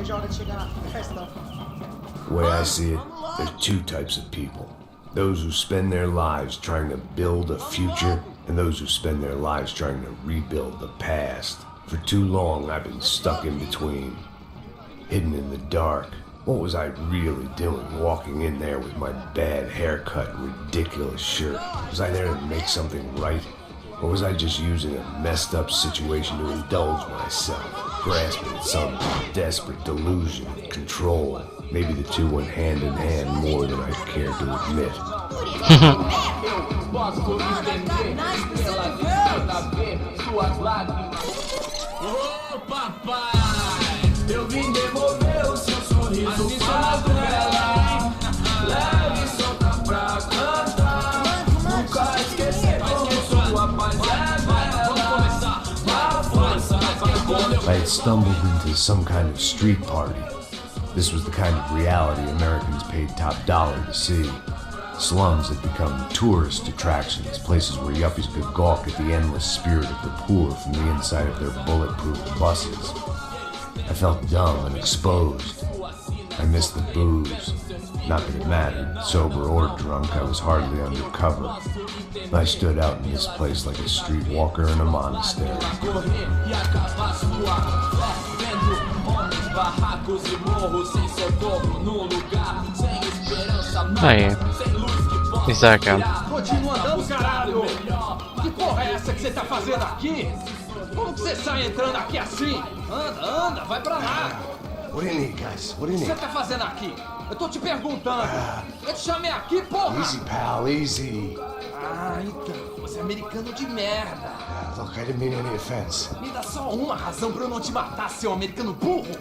The way I see it, there's two types of people. Those who spend their lives trying to build a future, and those who spend their lives trying to rebuild the past. For too long, I've been stuck in between. Hidden in the dark. What was I really doing walking in there with my bad haircut and ridiculous shirt? Was I there to make something right? Or was I just using a messed up situation to indulge myself, grasping at some desperate delusion of control? Maybe the two went hand in hand more than I cared to admit. I had stumbled into some kind of street party. This was the kind of reality Americans paid top dollar to see. Slums had become tourist attractions, places where yuppies could gawk at the endless spirit of the poor from the inside of their bulletproof buses. I felt dumb and exposed. I missed the booze. Not that it mattered. Sober or drunk, I was hardly undercover. I stood out in this place like a streetwalker in a monastery. Aí, Isaac. Continua andando, caralho! Que porra é essa que você tá fazendo aqui? Como que você sai entrando aqui assim? Anda, vai pra lá! What do you need, guys? What do you O que need? você tá fazendo aqui? Eu tô te perguntando! Eu te chamei aqui, porra! Easy, pal, easy. Ah, então, você é americano de merda! Look, I didn't mean any offense. Me dá só uma razão pra eu não te matar, seu americano burro!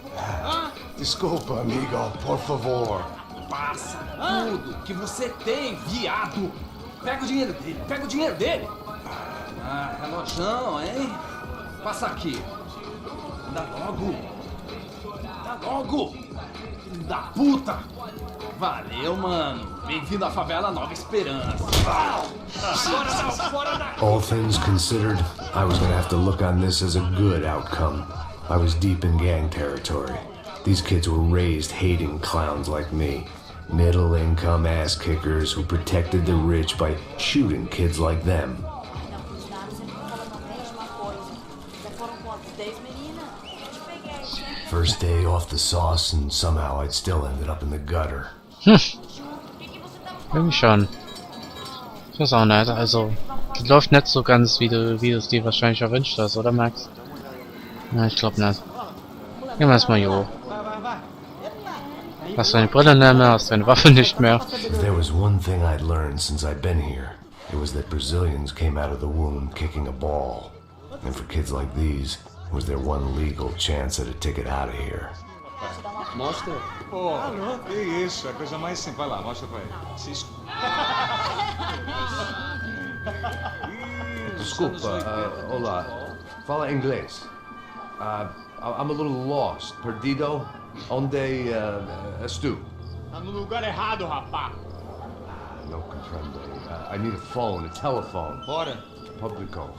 Desculpa, amigo, por favor. Passa tudo que você tem, viado! Pega o dinheiro dele! Ah, relojão, hein? Passa aqui! Dá logo! Filho da puta! Valeu, mano! Bem-vindo à favela Nova Esperança! Fora daqui! All things considered, I was gonna have to look on this as a good outcome. I was deep in gang territory. These kids were raised hating clowns like me. Middle-income ass-kickers who protected the rich by shooting kids like them. First day off the sauce, and somehow I'd still ended up in the gutter. Irgendwie schon. Ich weiß auch nicht, also das läuft nicht so ganz, wie du es dir wahrscheinlich erwünscht hast, oder Max? Na, ich glaube nicht. Gehen wir erstmal hier hoch. Hast du deine Brille nicht mehr, hast deine Waffe nicht mehr. If there was one thing I'd learned since I'd been here, it was that Brazilians came out of the womb kicking a ball. And for kids like these, it was their one legal chance at a ticket out of here. Mostra. Pô, não, que isso, é a coisa mais simples. Vai lá, mostra pra ele. Desculpa, olá. Fala inglês. I'm a little lost. Perdido? Onde estou? Tá no lugar errado, rapá. No comprendo. I need a phone, a telephone. Bora. Publico.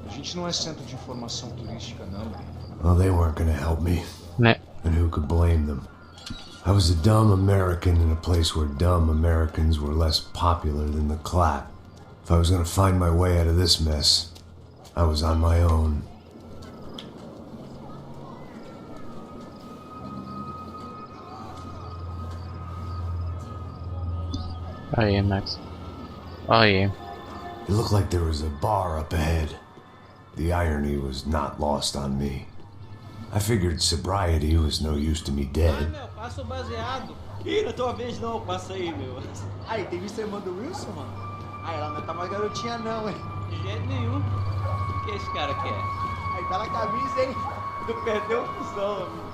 A gente não é centro de informação turística, não. Well, they weren't gonna help me. Ne. And who could blame them? I was a dumb American in a place where dumb Americans were less popular than the clap. If I was gonna find my way out of this mess, I was on my own. Oh yeah, Max. Oh yeah. It looked like there was a bar up ahead. The irony was not lost on me. I figured sobriety was no use to me dead. Meu, passa o baseado. Ih, na tua vez não, passa aí, meu. Aí, tem visto a irmã do Wilson, mano? Ah, ela não tá mais garotinha não, hein? De jeito nenhum. O que esse cara quer? Aí tá na camisa, hein? Tu perdeu o cuzão, amigo.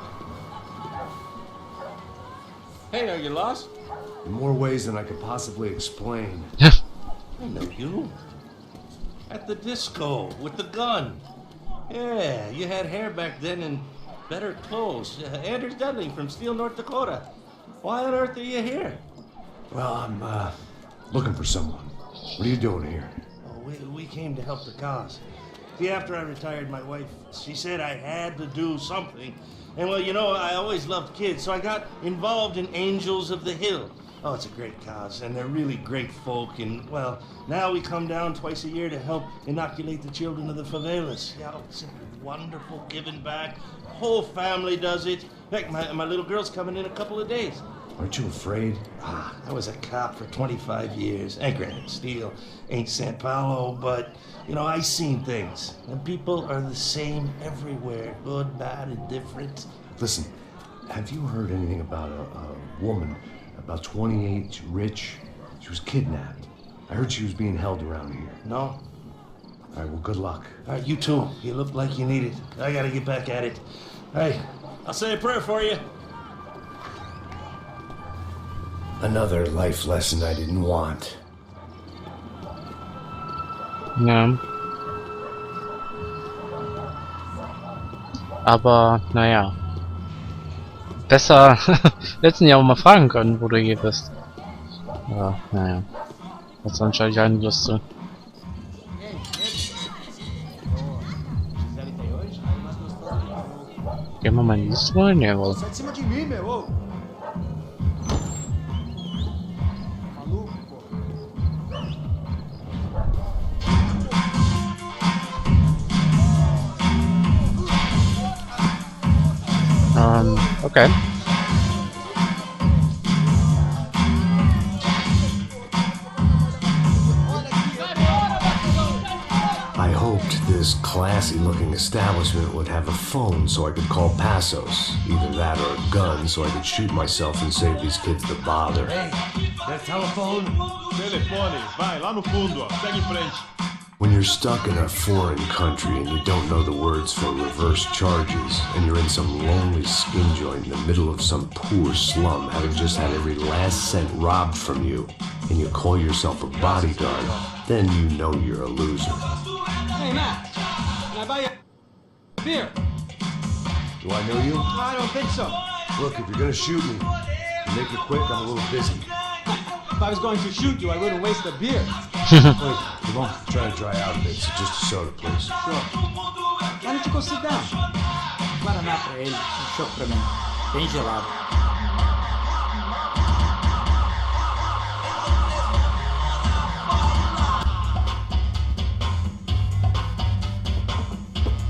Hey, are you lost? In more ways than I could possibly explain. I know you. At the disco, with the gun. Yeah, you had hair back then and better clothes. Anders Dudley from Steele, North Dakota. Why on earth are you here? Well, I'm looking for someone. What are you doing here? Oh, we came to help the cause. See, after I retired, my wife, she said I had to do something. And well, you know, I always loved kids, so I got involved in Angels of the Hill. Oh, it's a great cause, and they're really great folk. And, well, now we come down twice a year to help inoculate the children of the favelas. Yeah, oh, simply wonderful, giving back. Whole family does it. Heck, my little girl's coming in a couple of days. Aren't you afraid? I was a cop for 25 years. And granted, Steel ain't San Paulo, but, you know, I seen things. And people are the same everywhere. Good, bad, indifferent. Listen, have you heard anything about a woman, about 28, rich? She was kidnapped. I heard she was being held around here. No? All right, well, good luck. All right, you too. You look like you need it. I gotta get back at it. Hey, I'll say a prayer for you. Another life lesson I didn't want. Ja. Aber, naja. Besser letzten Jahr auch mal fragen können, wo du hier bist. Ja, naja. Hat anscheinend keine Lust zu. Gehen wir mal in die Liste rein? Jawohl. Sai de cima de mim, meu. Ô. Maluco, pô. Okay. I hoped this classy-looking establishment would have a phone so I could call Passos. Either that or a gun so I could shoot myself and save these kids the bother. Hey, that telephone? Telefone, vai, lá no fundo, ó. Segue em frente. When you're stuck in a foreign country and you don't know the words for reverse charges, and you're in some lonely skin joint in the middle of some poor slum, having just had every last cent robbed from you, and you call yourself a bodyguard, then you know you're a loser. Hey, Matt. Can I buy you a beer? Do I know you? I don't think so. Look, if you're gonna shoot me, make it quick, I'm a little busy. If I was going to shoot you, I wouldn't waste a beer. Wait, come on, I'm trying to dry out a bit, so just a soda, please. Sure. Why don't you go sit down? Guaraná pra ele, um chopp pra mim. Bem gelado.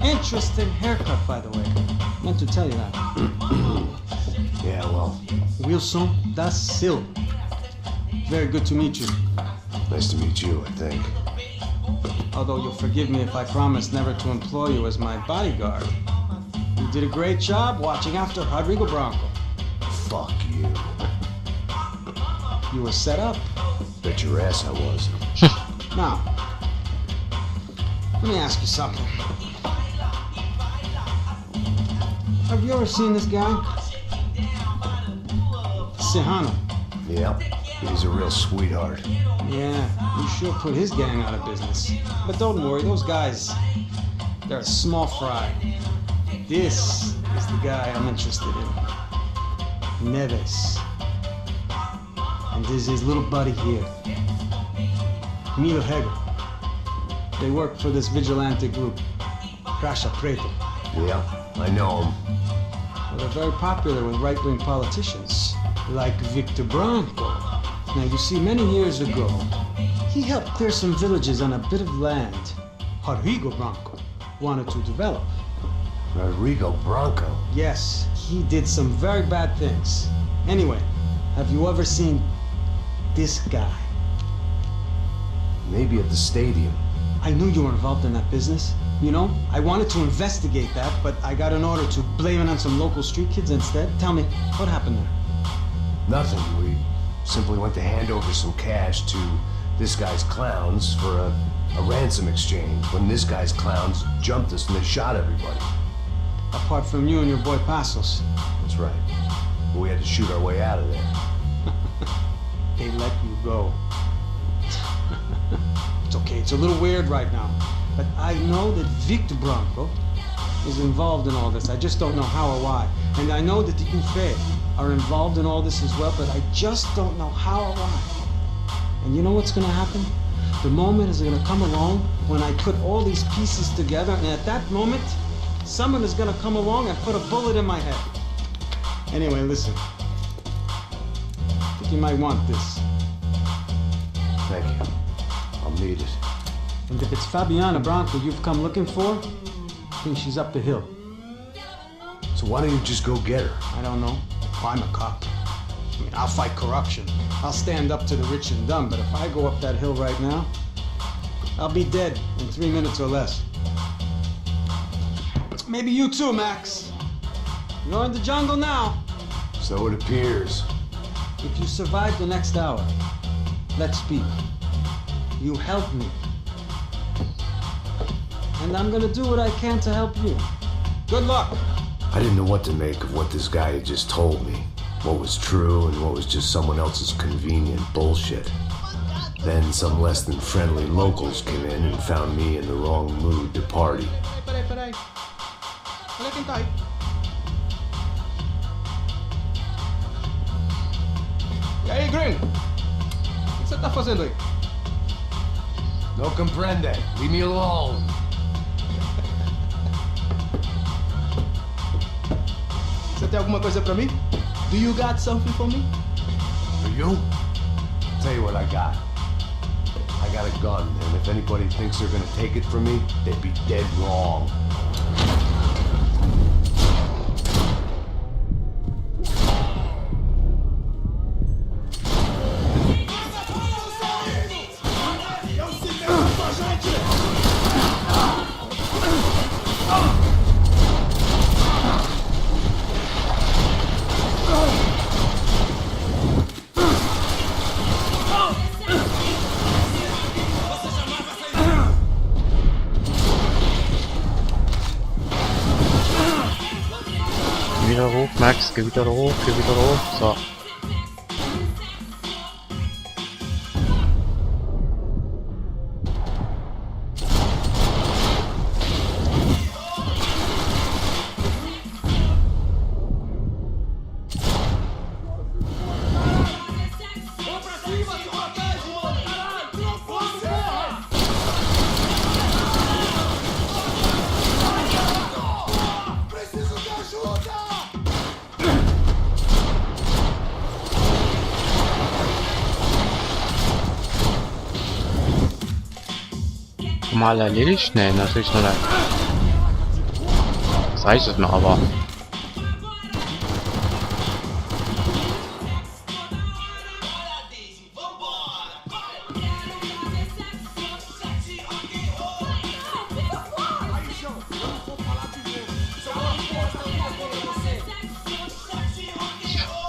Interesting haircut, by the way. Meant to tell you that. Yeah, well, Wilson da Silva. Very good to meet you. nice to meet you, I think. Although you'll forgive me if I promise never to employ you as my bodyguard. You did a great job watching after Rodrigo Branco. Fuck you. You were set up. Bet your ass I was. Now, let me ask you something. Have you ever seen this guy? Sehano. Yep, he's a real sweetheart. Yeah, you sure put his gang out of business. But don't worry, those guys, they're a small fry. This is the guy I'm interested in. Neves. And this is his little buddy here. Milo Hegel. They work for this vigilante group, Crasha Preto. Yeah, I know him. Well, they're very popular with right-wing politicians, like Victor Branco. Now, you see, many years ago, he helped clear some villages on a bit of land Rodrigo Branco wanted to develop. Rodrigo Branco? Yes, he did some very bad things. Anyway, have you ever seen this guy? Maybe at the stadium. I knew you were involved in that business. You know, I wanted to investigate that, but I got an order to blame it on some local street kids instead. Tell me, what happened there? Nothing. We simply went to hand over some cash to this guy's clowns for a ransom exchange when this guy's clowns jumped us and they shot everybody. Apart from you and your boy Passos. That's right. But we had to shoot our way out of there. They let you go. It's okay, it's a little weird right now. But I know that Victor Branco is involved in all this. I just don't know how or why. And I know that the UFE are involved in all this as well, but I just don't know how or why. And you know what's gonna happen? The moment is gonna come along when I put all these pieces together, and at that moment, someone is gonna come along and put a bullet in my head. Anyway, listen. I think you might want this. Thank you. I'll need it. And if it's Fabiana Branco you've come looking for, I think she's up the hill. So why don't you just go get her? I don't know. I'm a cop. I mean, I'll fight corruption. I'll stand up to the rich and dumb, but if I go up that hill right now, I'll be dead in 3 minutes or less. Maybe you too, Max. You're in the jungle now. So it appears. If you survive the next hour, let's speak. You help me. And I'm gonna do what I can to help you. Good luck. I didn't know what to make of what this guy had just told me. What was true and what was just someone else's convenient bullshit. Then some less than friendly locals came in and found me in the wrong mood to party. Peraí. Olha quem tá aí. E aí, gringo? O que você tá fazendo aí? No comprende. Leave me alone. Você tem alguma coisa pra mim? Do you got something for me? For you? Tell you what I got. I got a gun, and if anybody thinks they're gonna take it from me, they'd be dead wrong. Wieder hoch, Max, geh wieder hoch, so. Mal erledigt? Ne, natürlich noch nicht. Das reicht es mir aber.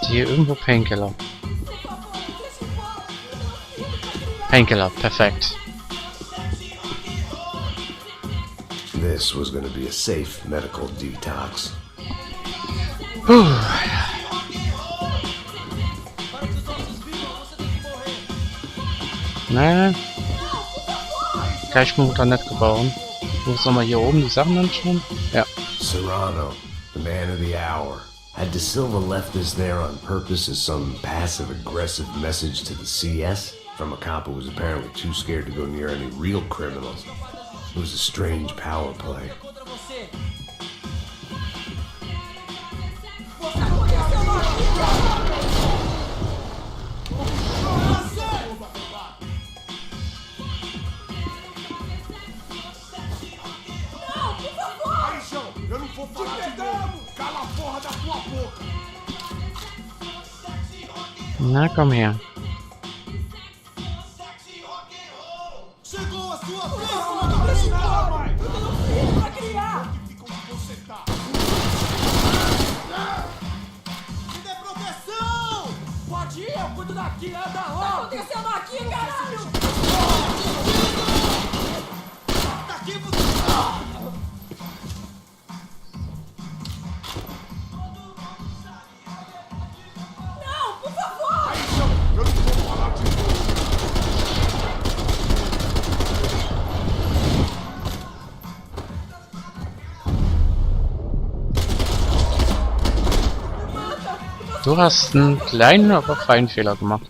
Hier irgendwo Painkiller. Painkiller, perfekt. This was gonna be a safe medical detox. Ne. Cashmut hat nicht gebaut. Muss nochmal hier oben die Sachen anschauen? Ja. Serrano, the man of the hour. Had De Silva left this there on purpose as some passive-aggressive message to the CS? From a cop who was apparently too scared to go near any real criminals. It was a strange power play. Na, komm her. Du hast einen kleinen, aber feinen Fehler gemacht.